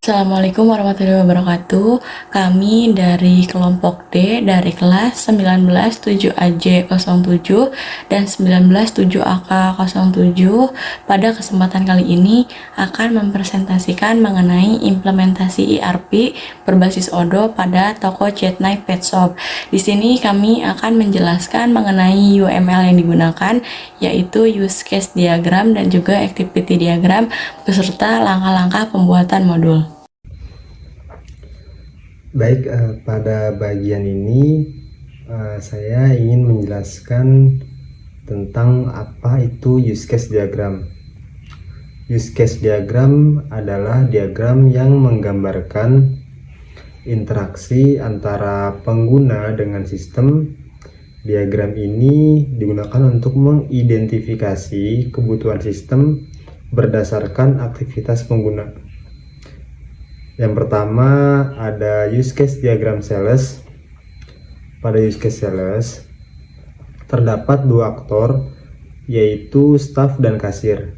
Assalamualaikum warahmatullahi wabarakatuh. Kami dari kelompok D dari kelas 197AJ07 dan 197AK07 pada kesempatan kali ini akan mempresentasikan mengenai implementasi ERP berbasis Odoo pada toko Chatnight Pet Shop. Di sini kami akan menjelaskan mengenai UML yang digunakan, yaitu use case diagram dan juga activity diagram beserta langkah-langkah pembuatan modul. Baik, pada bagian ini saya ingin menjelaskan tentang apa itu use case diagram. Use case diagram adalah diagram yang menggambarkan interaksi antara pengguna dengan sistem. Diagram ini digunakan untuk mengidentifikasi kebutuhan sistem berdasarkan aktivitas pengguna. Yang pertama ada use case diagram sales. Pada use case sales terdapat dua aktor, yaitu staff dan kasir.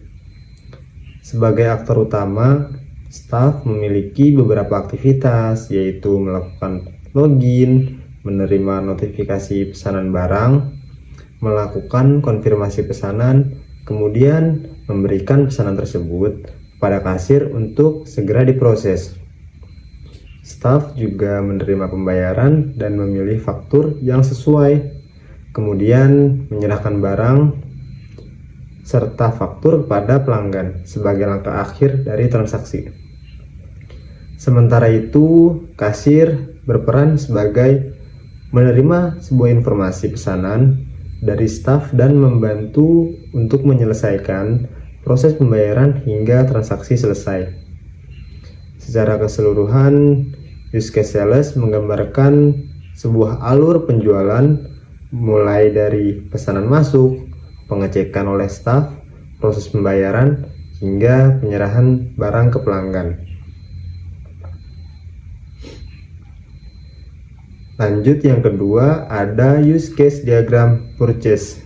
Sebagai aktor utama, staff memiliki beberapa aktivitas, yaitu melakukan login, menerima notifikasi pesanan barang, melakukan konfirmasi pesanan, kemudian memberikan pesanan tersebut pada kasir untuk segera diproses. Staff juga menerima pembayaran dan memilih faktur yang sesuai, kemudian menyerahkan barang serta faktur kepada pelanggan sebagai langkah akhir dari transaksi. Sementara itu, kasir berperan sebagai menerima sebuah informasi pesanan dari staff dan membantu untuk menyelesaikan proses pembayaran hingga transaksi selesai. Secara keseluruhan, use case sales menggambarkan sebuah alur penjualan mulai dari pesanan masuk, pengecekan oleh staff, proses pembayaran, hingga penyerahan barang ke pelanggan. Lanjut, yang kedua ada use case diagram purchase.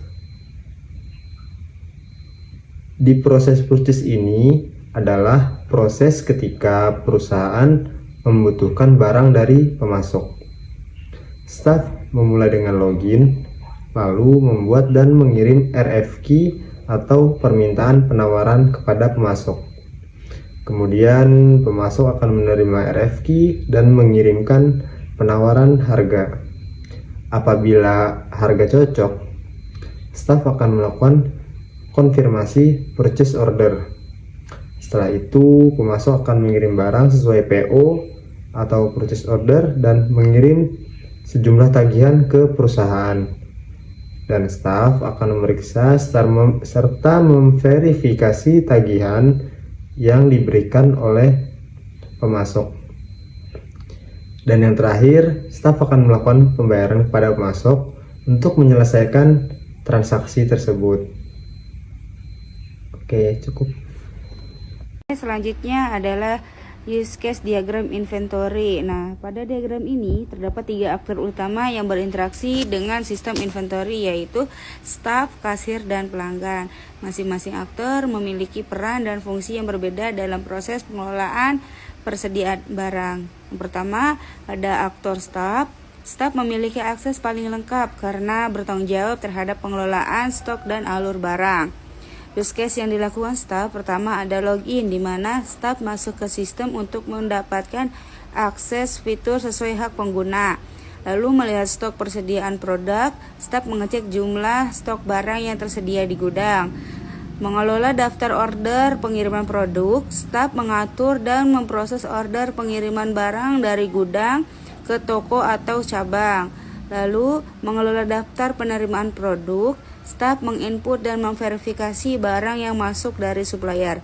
Di proses purchase ini adalah proses ketika perusahaan membutuhkan barang dari pemasok. Staff memulai dengan login, lalu membuat dan mengirim RFQ atau permintaan penawaran kepada pemasok. Kemudian pemasok akan menerima RFQ dan mengirimkan penawaran harga. Apabila harga cocok, staff akan melakukan konfirmasi purchase order. Setelah itu, pemasok akan mengirim barang sesuai PO atau purchase order dan mengirim sejumlah tagihan ke perusahaan. Dan staff akan memeriksa serta memverifikasi tagihan yang diberikan oleh pemasok. Dan yang terakhir, staff akan melakukan pembayaran kepada pemasok untuk menyelesaikan transaksi tersebut. Oke, cukup. Selanjutnya adalah use case diagram inventory. Nah, pada diagram ini terdapat tiga aktor utama yang berinteraksi dengan sistem inventory, yaitu staff, kasir, dan pelanggan. Masing-masing aktor memiliki peran dan fungsi yang berbeda dalam proses pengelolaan persediaan barang. Yang pertama ada aktor staff. Staff memiliki akses paling lengkap karena bertanggung jawab terhadap pengelolaan stok dan alur barang. Use case yang dilakukan staff pertama ada login, di mana staff masuk ke sistem untuk mendapatkan akses fitur sesuai hak pengguna. Lalu melihat stok persediaan produk, staff mengecek jumlah stok barang yang tersedia di gudang. Mengelola daftar order pengiriman produk, staff mengatur dan memproses order pengiriman barang dari gudang ke toko atau cabang. Lalu mengelola daftar penerimaan produk, staff menginput dan memverifikasi barang yang masuk dari supplier.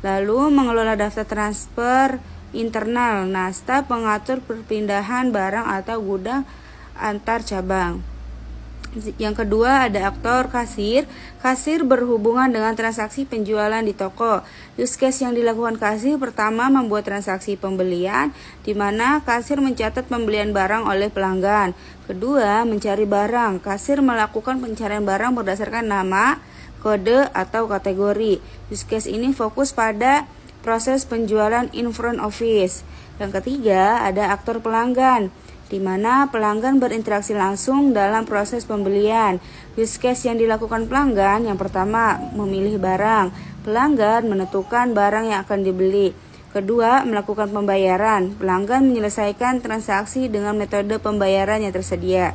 Lalu mengelola daftar transfer internal. Nah, staff mengatur perpindahan barang atau gudang antar cabang. Yang kedua ada aktor kasir. Kasir berhubungan dengan transaksi penjualan di toko. Use case yang dilakukan kasir pertama membuat transaksi pembelian, di mana kasir mencatat pembelian barang oleh pelanggan. Kedua, mencari barang. Kasir melakukan pencarian barang berdasarkan nama, kode, atau kategori. Use case ini fokus pada proses penjualan in front office. Yang ketiga, ada aktor pelanggan, di mana pelanggan berinteraksi langsung dalam proses pembelian. Use case yang dilakukan pelanggan, yang pertama, memilih barang. Pelanggan menentukan barang yang akan dibeli. Kedua, melakukan pembayaran. Pelanggan menyelesaikan transaksi dengan metode pembayaran yang tersedia.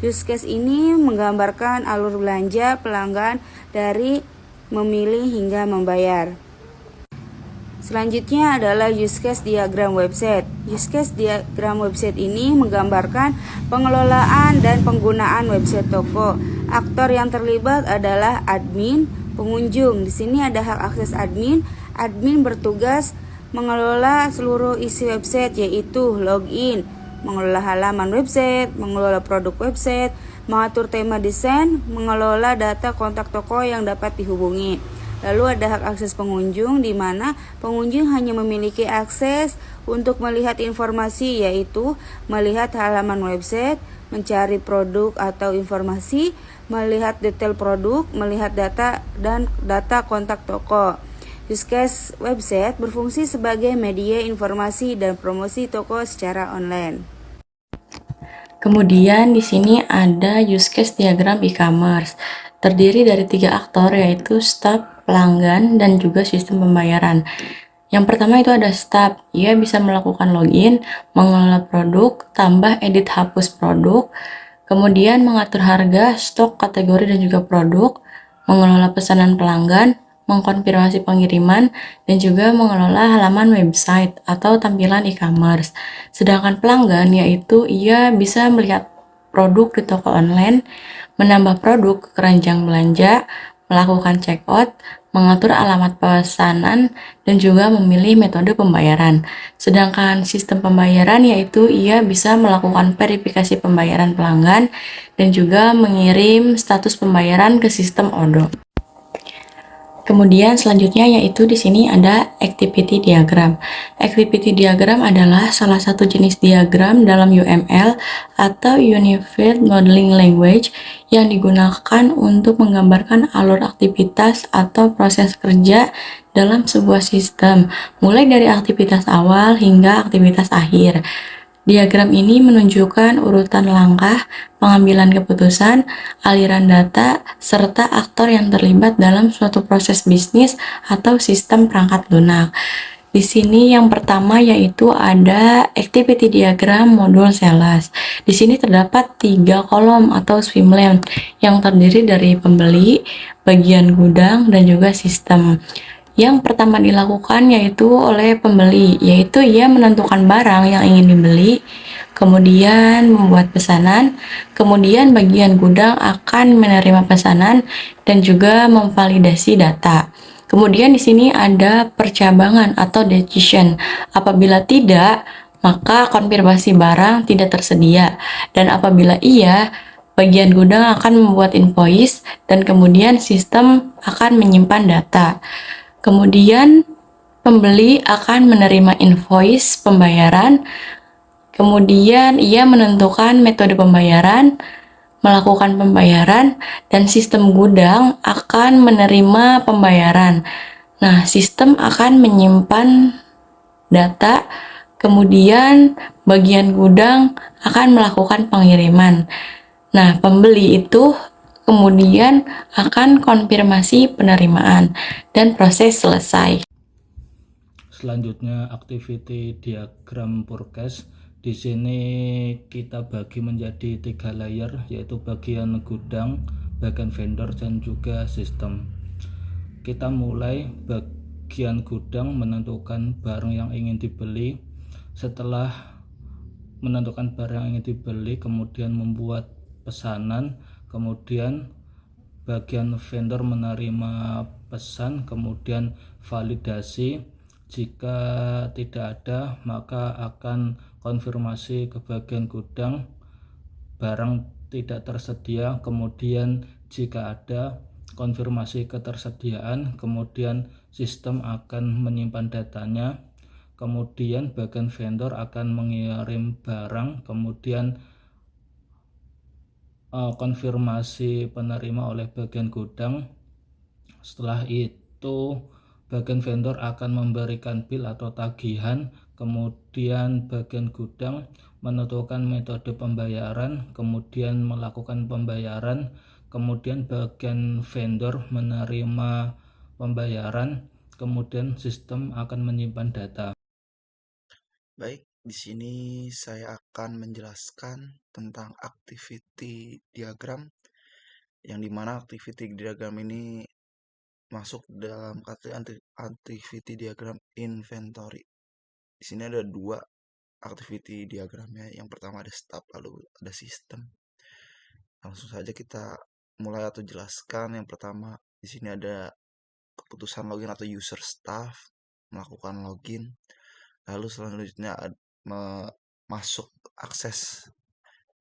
Use case ini menggambarkan alur belanja pelanggan dari memilih hingga membayar. Selanjutnya adalah use case diagram website. Use case diagram website ini menggambarkan pengelolaan dan penggunaan website toko. Aktor yang terlibat adalah admin, pengunjung. Di sini ada hak akses admin. Admin bertugas mengelola seluruh isi website, yaitu login, mengelola halaman website, mengelola produk website, mengatur tema desain, mengelola data kontak toko yang dapat dihubungi. Lalu ada hak akses pengunjung, di mana pengunjung hanya memiliki akses untuk melihat informasi, yaitu melihat halaman website, mencari produk atau informasi, melihat detail produk, melihat data dan data kontak toko. Use case website berfungsi sebagai media informasi dan promosi toko secara online. Kemudian di sini ada use case diagram e-commerce. Terdiri dari 3 aktor, yaitu staff, pelanggan, dan juga sistem pembayaran. Yang pertama itu ada staff. Ia bisa melakukan login, mengelola produk, tambah, edit, hapus produk, kemudian mengatur harga, stok, kategori, dan juga produk, mengelola pesanan pelanggan, mengkonfirmasi pengiriman, dan juga mengelola halaman website atau tampilan e-commerce. Sedangkan pelanggan yaitu ia bisa melihat produk di toko online, menambah produk ke keranjang belanja, melakukan checkout, mengatur alamat pesanan, dan juga memilih metode pembayaran. Sedangkan sistem pembayaran yaitu ia bisa melakukan verifikasi pembayaran pelanggan dan juga mengirim status pembayaran ke sistem Odoo. Kemudian selanjutnya yaitu di sini ada activity diagram. Activity diagram adalah salah satu jenis diagram dalam UML atau Unified Modeling Language yang digunakan untuk menggambarkan alur aktivitas atau proses kerja dalam sebuah sistem, mulai dari aktivitas awal hingga aktivitas akhir. Diagram ini menunjukkan urutan langkah, pengambilan keputusan, aliran data, serta aktor yang terlibat dalam suatu proses bisnis atau sistem perangkat lunak. Di sini yang pertama yaitu ada activity diagram modul sales. Di sini terdapat 3 kolom atau swimlane yang terdiri dari pembeli, bagian gudang, dan juga sistem. Yang pertama dilakukan yaitu oleh pembeli, yaitu ia menentukan barang yang ingin dibeli, kemudian membuat pesanan, kemudian bagian gudang akan menerima pesanan dan juga memvalidasi data. Kemudian di sini ada percabangan atau decision. Apabila tidak, maka konfirmasi barang tidak tersedia, dan apabila iya, bagian gudang akan membuat invoice dan kemudian sistem akan menyimpan data. Kemudian pembeli akan menerima invoice pembayaran, kemudian ia menentukan metode pembayaran, melakukan pembayaran, dan sistem gudang akan menerima pembayaran. Nah, sistem akan menyimpan data, kemudian bagian gudang akan melakukan pengiriman. Nah, pembeli itu kemudian akan konfirmasi penerimaan dan proses selesai. Selanjutnya activity diagram forecast. Di sini kita bagi menjadi 3 layer, yaitu bagian gudang, bagian vendor, dan juga sistem. Kita mulai bagian gudang, menentukan barang yang ingin dibeli. Setelah menentukan barang yang ingin dibeli, kemudian membuat pesanan, kemudian bagian vendor menerima pesan, kemudian validasi. Jika tidak ada, maka akan konfirmasi ke bagian gudang, barang tidak tersedia. Kemudian jika ada, konfirmasi ketersediaan, kemudian sistem akan menyimpan datanya. Kemudian bagian vendor akan mengirim barang, kemudian konfirmasi penerima oleh bagian gudang. Setelah itu Bagian vendor akan memberikan bill atau tagihan, kemudian bagian gudang menentukan metode pembayaran, kemudian melakukan pembayaran, kemudian bagian vendor menerima pembayaran, kemudian sistem akan menyimpan data. Baik, di sini saya akan menjelaskan tentang activity diagram, yang dimana activity diagram ini masuk dalam kategori activity diagram inventory. Di sini ada dua activity diagramnya. Yang pertama ada staff, lalu ada sistem. Langsung saja kita mulai atau jelaskan. Yang pertama di sini ada keputusan login atau user staff melakukan login. Lalu selanjutnya masuk akses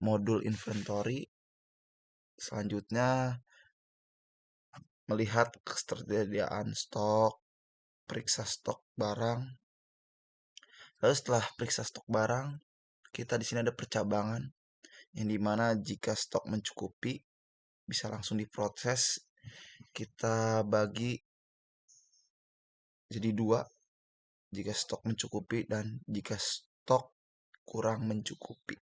modul inventory. Selanjutnya melihat ketersediaan stok, periksa stok barang. Lalu setelah periksa stok barang, kita di sini ada percabangan, yang dimana jika stok mencukupi bisa langsung diproses. Kita bagi jadi dua, jika stok mencukupi dan jika stok kurang mencukupi.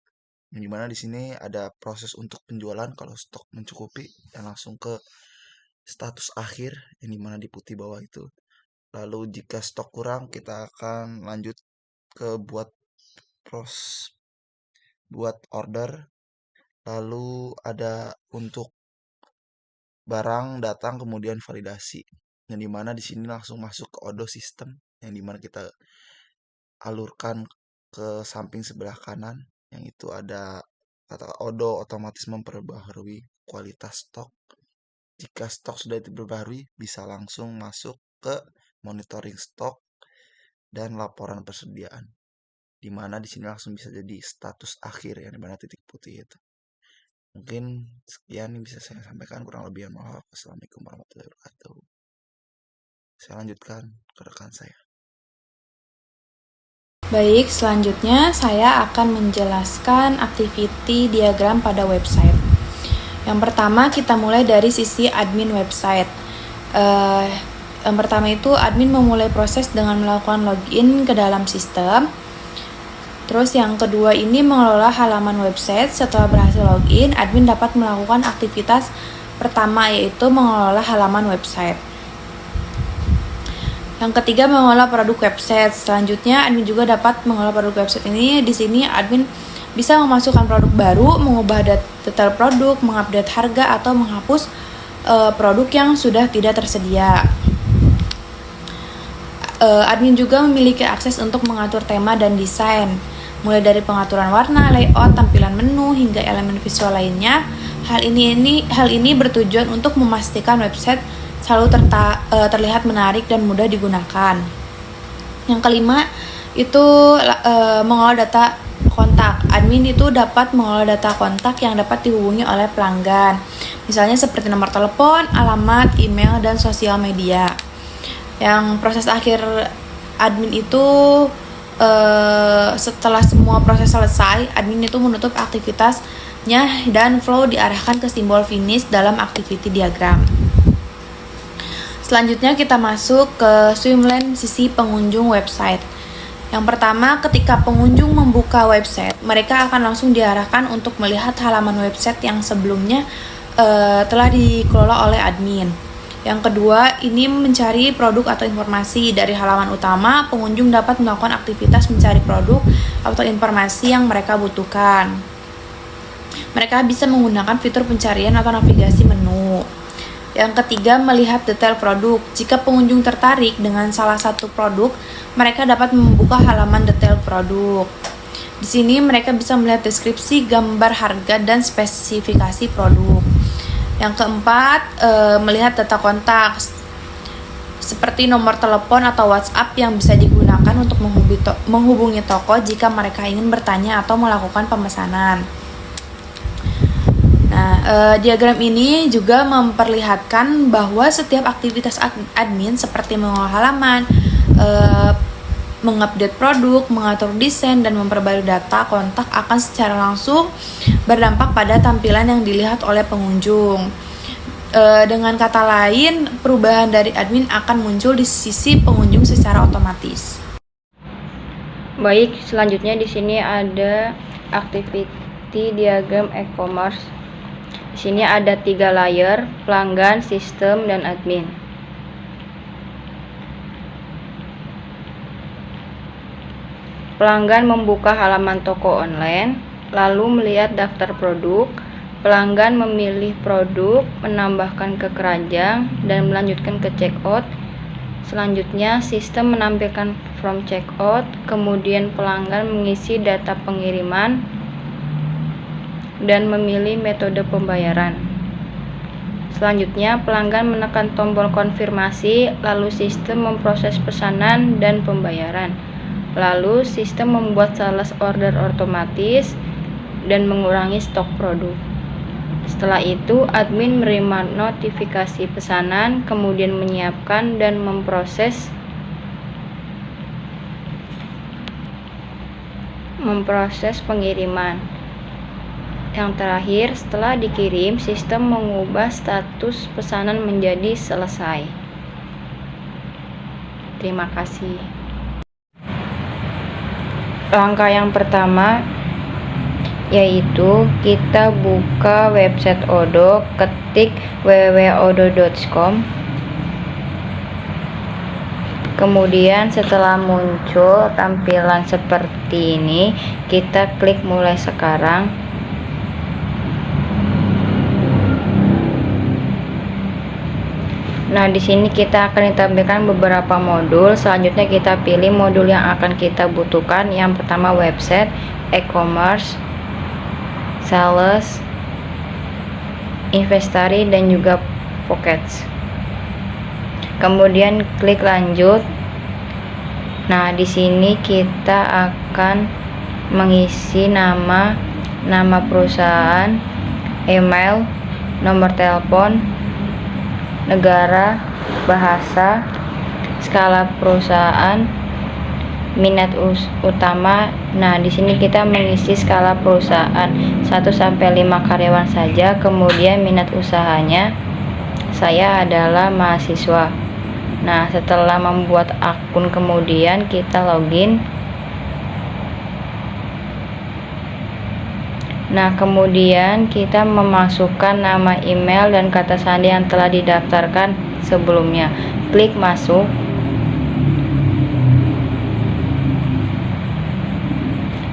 Yang dimana di sini ada proses untuk penjualan kalau stok mencukupi dan langsung ke status akhir yang dimana di putih bawah itu. Lalu jika stok kurang kita akan lanjut ke buat order. Lalu ada untuk barang datang kemudian validasi. Yang dimana di sini langsung masuk ke Odoo system, yang dimana kita alurkan ke samping sebelah kanan, yang itu ada kata Odoo otomatis memperbaharui kualitas stok. Jika stok sudah diperbaharui, bisa langsung masuk ke monitoring stok dan laporan persediaan, dimana di sini langsung bisa jadi status akhir, yang dimana titik putih itu. Mungkin sekian yang bisa saya sampaikan, kurang lebih mohon maaf. Assalamualaikum warahmatullahi wabarakatuh. Saya lanjutkan ke rekan saya. Baik, selanjutnya saya akan menjelaskan activity diagram pada website. Yang pertama kita mulai dari sisi admin website. Yang pertama itu admin memulai proses dengan melakukan login ke dalam sistem. Terus yang kedua ini mengelola halaman website. Setelah berhasil login, admin dapat melakukan aktivitas pertama, yaitu mengelola halaman website. Yang ketiga mengelola produk website. Selanjutnya admin juga dapat mengelola produk website ini. Di sini admin bisa memasukkan produk baru, mengubah detail produk, mengupdate harga atau menghapus produk yang sudah tidak tersedia. Admin juga memiliki akses untuk mengatur tema dan desain, mulai dari pengaturan warna, layout, tampilan menu, hingga elemen visual lainnya. Hal ini bertujuan untuk memastikan website selalu terlihat menarik dan mudah digunakan. Yang kelima itu mengolah data kontak. Admin itu dapat mengolah data kontak yang dapat dihubungi oleh pelanggan, misalnya seperti nomor telepon, alamat, email, dan sosial media. Yang proses akhir admin itu setelah semua proses selesai, admin itu menutup aktivitasnya dan flow diarahkan ke simbol finish dalam activity diagram. Selanjutnya kita masuk ke swimlane sisi pengunjung website. Yang pertama, ketika pengunjung membuka website, mereka akan langsung diarahkan untuk melihat halaman website yang sebelumnya telah dikelola oleh admin. Yang kedua, ini mencari produk atau informasi. Dari halaman utama, pengunjung dapat melakukan aktivitas mencari produk atau informasi yang mereka butuhkan. Mereka bisa menggunakan fitur pencarian atau navigasi menu. Yang ketiga, melihat detail produk. Jika pengunjung tertarik dengan salah satu produk, mereka dapat membuka halaman detail produk. Di sini mereka bisa melihat deskripsi, gambar harga, dan spesifikasi produk. Yang keempat, melihat data kontak seperti nomor telepon atau WhatsApp yang bisa digunakan untuk menghubungi toko jika mereka ingin bertanya atau melakukan pemesanan. Nah, diagram ini juga memperlihatkan bahwa setiap aktivitas admin seperti mengolah halaman, mengupdate produk, mengatur desain, dan memperbarui data kontak akan secara langsung berdampak pada tampilan yang dilihat oleh pengunjung. Dengan kata lain, perubahan dari admin akan muncul di sisi pengunjung secara otomatis. Baik, selanjutnya di sini ada activity diagram e-commerce. Di sini ada 3 layer, pelanggan, sistem, dan admin. Pelanggan membuka halaman toko online, lalu melihat daftar produk. Pelanggan memilih produk, menambahkan ke keranjang, dan melanjutkan ke checkout. Selanjutnya, sistem menampilkan form checkout, kemudian pelanggan mengisi data pengiriman, dan memilih metode pembayaran. Selanjutnya, pelanggan menekan tombol konfirmasi, lalu sistem memproses pesanan dan pembayaran. Lalu, sistem membuat sales order otomatis dan mengurangi stok produk. Setelah itu, admin menerima notifikasi pesanan, kemudian menyiapkan dan memproses pengiriman. Yang terakhir, setelah dikirim, sistem mengubah status pesanan menjadi selesai. Terima kasih. Langkah yang pertama yaitu kita buka website Odoo, ketik www.odoo.com. Kemudian setelah muncul tampilan seperti ini, kita klik mulai sekarang. Nah, di sini kita akan ditampilkan beberapa modul. Selanjutnya kita pilih modul yang akan kita butuhkan. Yang pertama website, e-commerce, sales, inventory, dan juga pockets. Kemudian klik lanjut. Nah, di sini kita akan mengisi nama perusahaan, email, nomor telepon, negara, bahasa, skala perusahaan, minat utama. Nah, di sini kita mengisi skala perusahaan 1 sampai 5 karyawan saja. Kemudian minat usahanya, saya adalah mahasiswa. Nah, setelah membuat akun kemudian kita login. Nah, kemudian kita memasukkan nama email dan kata sandi yang telah didaftarkan sebelumnya. Klik masuk.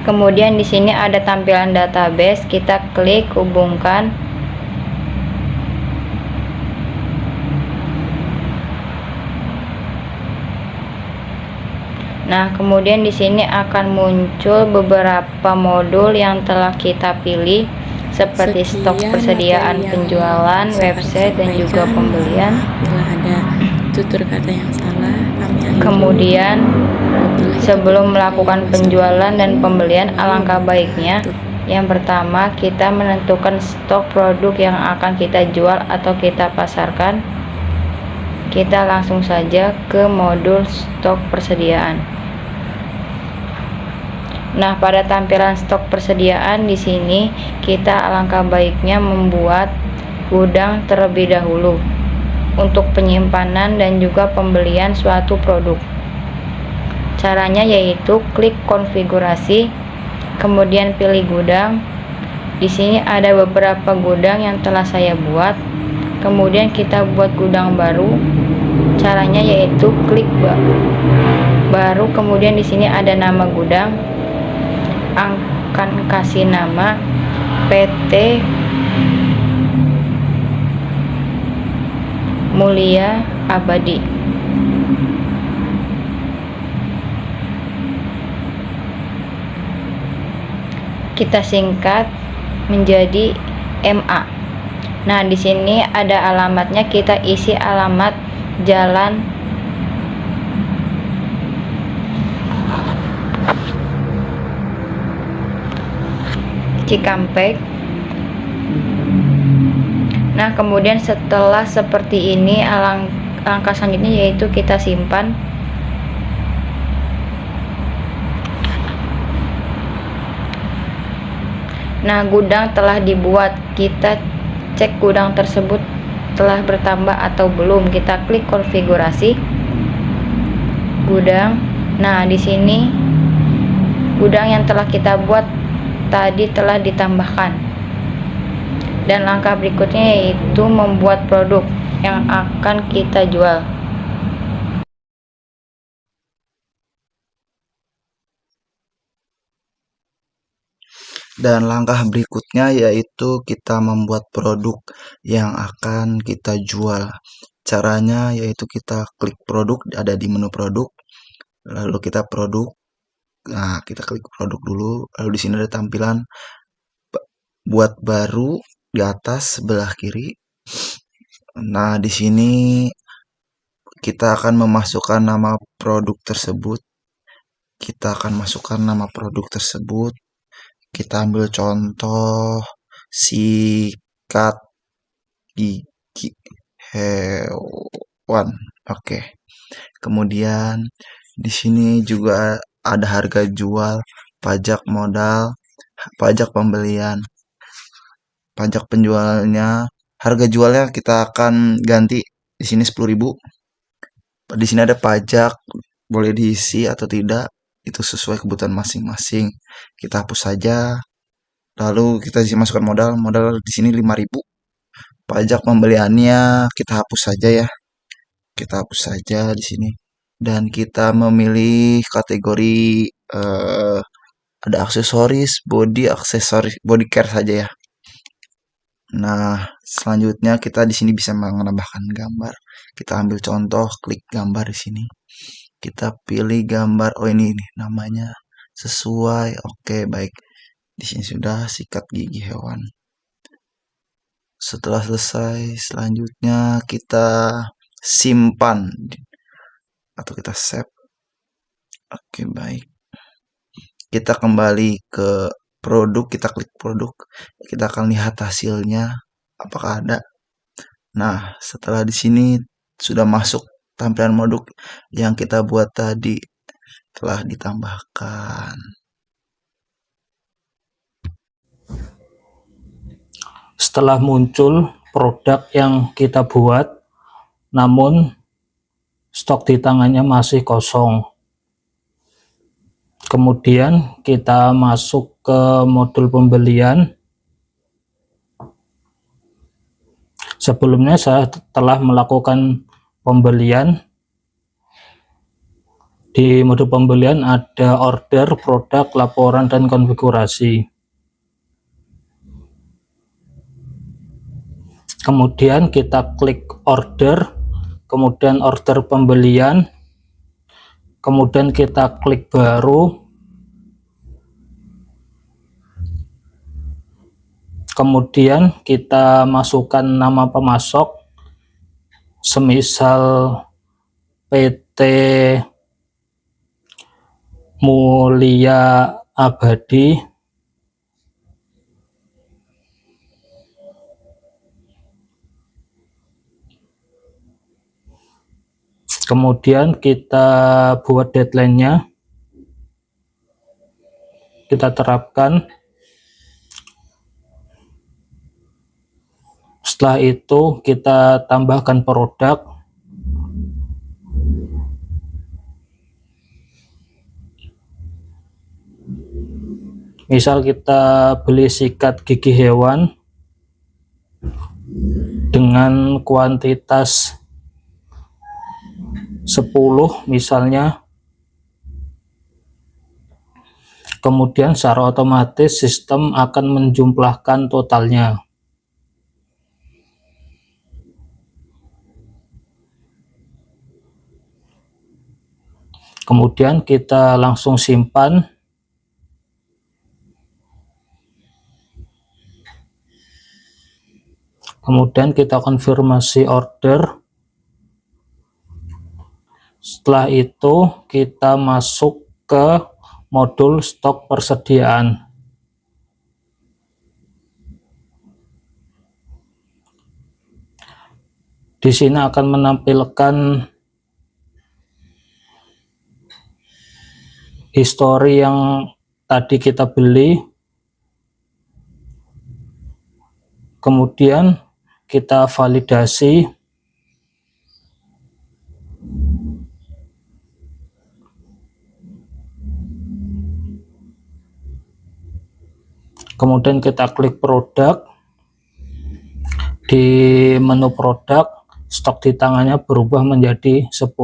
Kemudian di sini ada tampilan database, kita klik hubungkan. Nah, kemudian di sini akan muncul beberapa modul yang telah kita pilih seperti stok persediaan, penjualan, website, dan juga pembelian. Bila ada tutur kata yang salah, kami akhiri. Kemudian sebelum melakukan penjualan dan pembelian, alangkah baiknya yang pertama kita menentukan stok produk yang akan kita jual atau kita pasarkan. Kita langsung saja ke modul stok persediaan. Nah, pada tampilan stok persediaan di sini kita alangkah baiknya membuat gudang terlebih dahulu untuk penyimpanan dan juga pembelian suatu produk. Caranya yaitu klik konfigurasi, kemudian pilih gudang. Di sini ada beberapa gudang yang telah saya buat. Kemudian kita buat gudang baru. Caranya yaitu klik baru, kemudian di sini ada nama gudang. Akan kasih nama PT Mulia Abadi. Kita singkat menjadi MA. Nah, di sini ada alamatnya, kita isi alamat Jalan Cikampek. Nah, kemudian setelah seperti ini, langkah selanjutnya yaitu kita simpan. Nah, gudang telah dibuat. Kita cek gudang tersebut telah bertambah atau belum. Kita klik konfigurasi gudang. Nah, di sini gudang yang telah kita buat tadi telah ditambahkan. Dan langkah berikutnya yaitu membuat produk yang akan kita jual. Dan langkah berikutnya yaitu kita membuat produk yang akan kita jual. Caranya yaitu kita klik produk, ada di menu produk, lalu kita produk. Nah, kita klik produk dulu, lalu di sini ada tampilan buat baru di atas sebelah kiri. Nah, di sini kita akan memasukkan nama produk tersebut. Kita akan masukkan nama produk tersebut. Kita ambil contoh sikat gigi hewan. Oke. Kemudian di sini juga ada harga jual, pajak modal, pajak pembelian, pajak penjualnya, harga jualnya kita akan ganti di sini 10.000. Di sini ada pajak, boleh diisi atau tidak, itu sesuai kebutuhan masing-masing. Kita hapus saja. Lalu kita masukkan modal di sini 5.000. Pajak pembeliannya kita hapus saja ya. Kita hapus saja di sini. Dan kita memilih kategori ada aksesoris, body care saja ya. Nah, selanjutnya kita di sini bisa menambahkan gambar. Kita ambil contoh, klik gambar di sini. Kita pilih gambar, oh ini nih namanya sesuai. Oke, baik. Di sini sudah sikat gigi hewan. Setelah selesai, selanjutnya kita simpan atau kita save. Oke, baik. Kita kembali ke produk, kita klik produk, kita akan lihat hasilnya apakah ada. Nah, setelah di sini sudah masuk tampilan produk yang kita buat tadi telah ditambahkan. Setelah muncul produk yang kita buat, namun stok di tangannya masih kosong. Kemudian kita masuk ke modul pembelian. Sebelumnya saya telah melakukan pembelian. Di modul pembelian ada order, produk, laporan, dan konfigurasi. Kemudian kita klik order, kemudian order pembelian, kemudian kita klik baru, kemudian kita masukkan nama pemasok, semisal PT Mulia Abadi. Kemudian kita buat deadline-nya, kita terapkan. Setelah itu kita tambahkan produk. Misal kita beli sikat gigi hewan dengan kuantitas 10 misalnya. Kemudian secara otomatis sistem akan menjumlahkan totalnya. Kemudian kita langsung simpan. Kemudian kita konfirmasi order. Setelah itu kita masuk ke modul stok persediaan. Di sini akan menampilkan histori yang tadi kita beli. Kemudian kita validasi. Kemudian kita klik produk. Di menu produk, stok di tangannya berubah menjadi 10.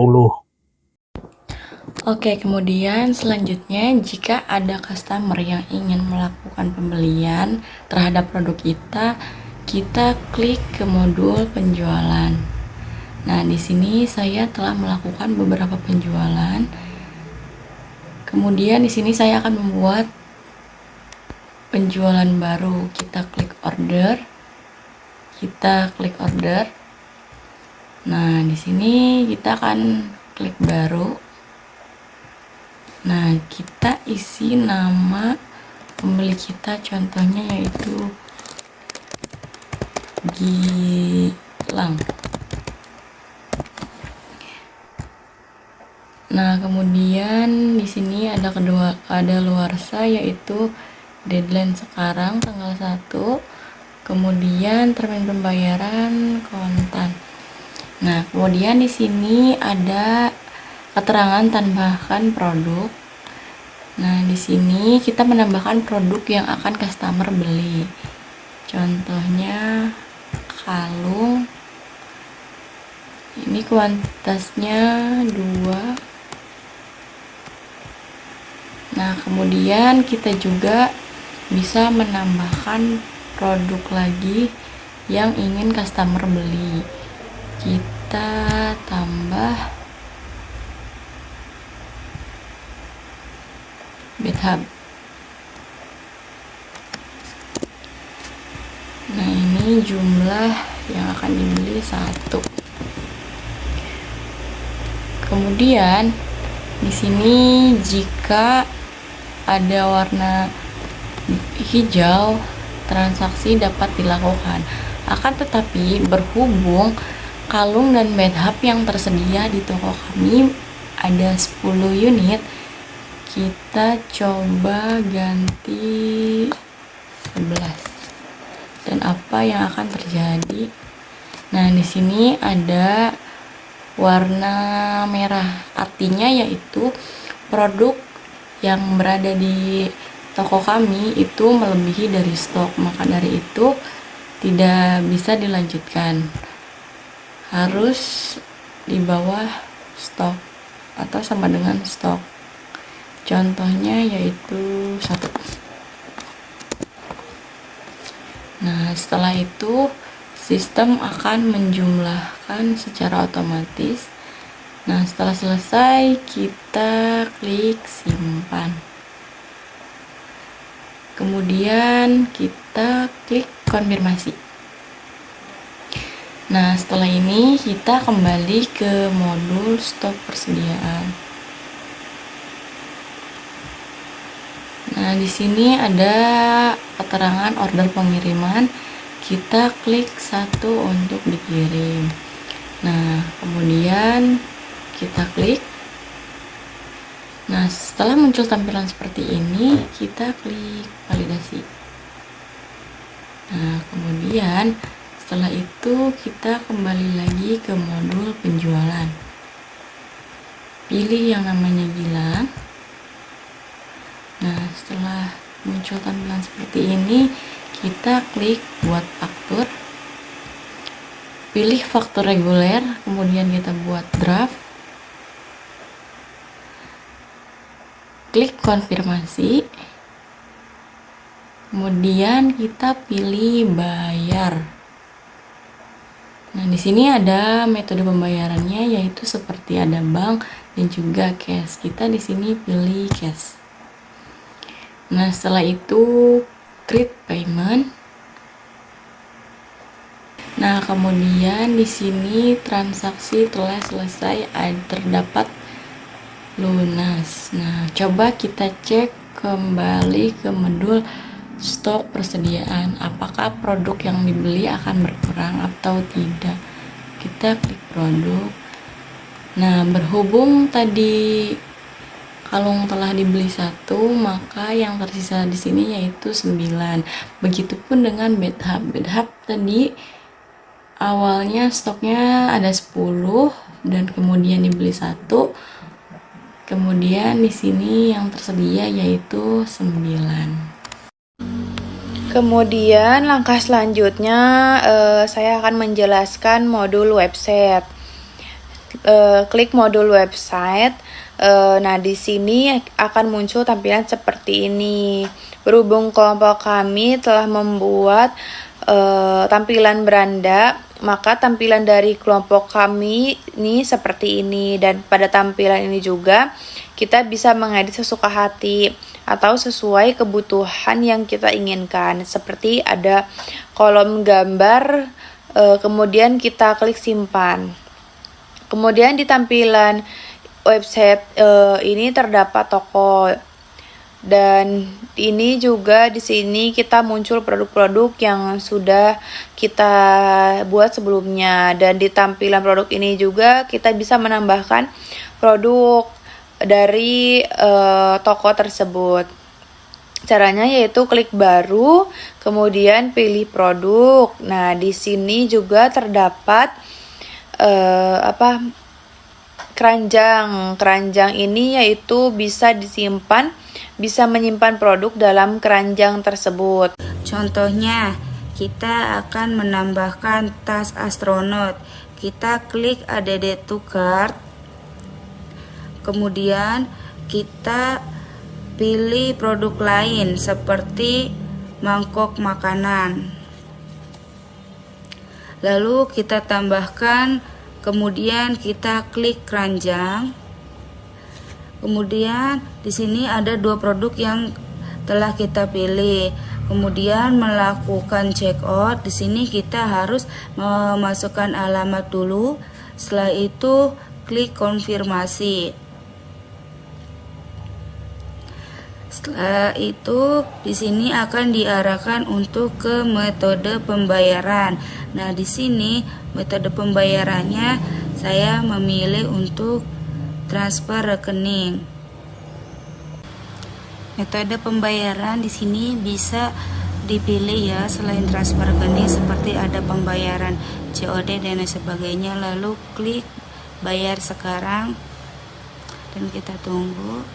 Oke, kemudian selanjutnya jika ada customer yang ingin melakukan pembelian terhadap produk kita klik ke modul penjualan. Nah, di sini saya telah melakukan beberapa penjualan. Kemudian di sini saya akan membuat penjualan baru. Kita klik order. Nah, di sini kita akan klik baru. Nah, kita isi nama pembeli kita, contohnya yaitu Gilang. Nah, kemudian di sini ada luarsa, yaitu deadline sekarang tanggal 1. Kemudian termin pembayaran kontan. Nah, kemudian di sini ada keterangan tambahkan produk. Nah, di sini kita menambahkan produk yang akan customer beli. Contohnya kalung. Ini kuantitasnya 2. Nah, kemudian kita juga bisa menambahkan produk lagi yang ingin customer beli. Kita tambah BitHub. Nah, ini jumlah yang akan dibeli 1. Kemudian di sini jika ada warna hijau, transaksi dapat dilakukan. Akan tetapi berhubung kalung dan BitHub yang tersedia di toko kami ada 10 unit, kita coba ganti 11. Dan apa yang akan terjadi? Nah, di sini ada warna merah, artinya yaitu produk yang berada di toko kami itu melebihi dari stok, maka dari itu tidak bisa dilanjutkan, harus di bawah stok atau sama dengan stok. Contohnya yaitu 1. Nah, setelah itu sistem akan menjumlahkan secara otomatis. Nah, setelah selesai kita klik simpan. Kemudian kita klik konfirmasi. Nah, setelah ini kita kembali ke modul stok persediaan. Nah, di sini ada keterangan order pengiriman. Kita klik 1 untuk dikirim. Nah, kemudian kita klik. Nah, setelah muncul tampilan seperti ini, kita klik validasi. Nah, kemudian setelah itu kita kembali lagi ke modul penjualan. Pilih yang namanya Gilang. Nah, setelah muncul tampilan seperti ini, kita klik buat faktur. Pilih faktur reguler, kemudian kita buat draft. Klik konfirmasi. Kemudian kita pilih bayar. Nah, di sini ada metode pembayarannya, yaitu seperti ada bank dan juga cash. Kita di sini pilih cash. Nah, setelah itu create payment. Nah, kemudian di sini transaksi telah selesai, terdapat lunas. Nah, coba kita cek kembali ke modul stok persediaan, apakah produk yang dibeli akan berkurang atau tidak. Kita klik produk. Nah, berhubung tadi kalung telah dibeli 1, maka yang tersisa di sini yaitu 9. Begitupun dengan BitHub. BitHub tadi Awalnya stoknya ada 10 dan kemudian dibeli 1. Kemudian di sini yang tersedia yaitu 9. Kemudian langkah selanjutnya saya akan menjelaskan modul website. Klik modul website. Nah, di sini akan muncul tampilan seperti ini. Berhubung kelompok kami telah membuat tampilan beranda, maka tampilan dari kelompok kami ini seperti ini, dan pada tampilan ini juga kita bisa mengedit sesuka hati atau sesuai kebutuhan yang kita inginkan. Seperti ada kolom gambar, kemudian kita klik simpan. Kemudian di tampilan website ini terdapat toko, dan ini juga di sini kita muncul produk-produk yang sudah kita buat sebelumnya, dan di tampilan produk ini juga kita bisa menambahkan produk dari toko tersebut. Caranya yaitu klik baru, kemudian pilih produk. Nah, di sini juga terdapat keranjang. Keranjang ini yaitu bisa disimpan, bisa menyimpan produk dalam keranjang tersebut. Contohnya, kita akan menambahkan tas astronot. Kita klik add to cart. Kemudian kita pilih produk lain seperti mangkok makanan. Lalu kita tambahkan, kemudian kita klik keranjang. Kemudian di sini ada 2 produk yang telah kita pilih. Kemudian melakukan check out. Di sini kita harus memasukkan alamat dulu. Setelah itu klik konfirmasi. Setelah itu di sini akan diarahkan untuk ke metode pembayaran. Nah, di sini metode pembayarannya saya memilih untuk transfer rekening. Metode pembayaran di sini bisa dipilih ya, selain transfer rekening seperti ada pembayaran COD dan sebagainya. Lalu klik bayar sekarang dan kita tunggu.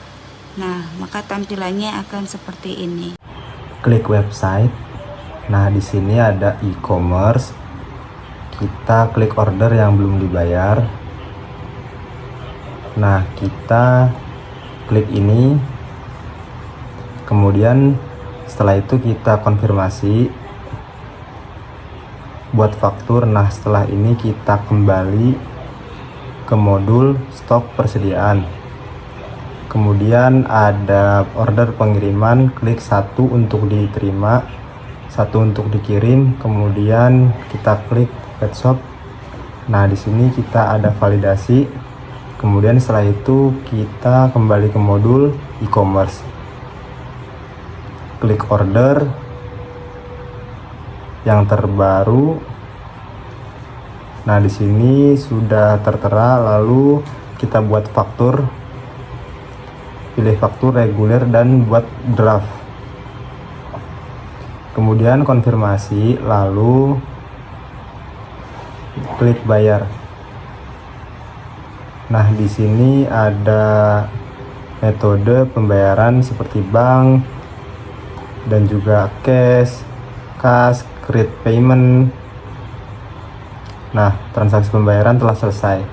Nah, maka tampilannya akan seperti ini. Klik website. Nah, di sini ada e-commerce. Kita klik order yang belum dibayar. Nah, kita klik ini. Kemudian setelah itu kita konfirmasi buat faktur. Nah, setelah ini kita kembali ke modul stok persediaan. Kemudian ada order pengiriman, klik 1 untuk diterima, 1 untuk dikirim, kemudian kita klik pet shop. Nah, di sini kita ada validasi. Kemudian setelah itu kita kembali ke modul e-commerce. Klik order yang terbaru. Nah, di sini sudah tertera, lalu kita buat faktur. Pilih faktur reguler dan buat draft. Kemudian konfirmasi, lalu klik bayar. Nah, di sini ada metode pembayaran seperti bank dan juga cash, create payment. Nah, transaksi pembayaran telah selesai.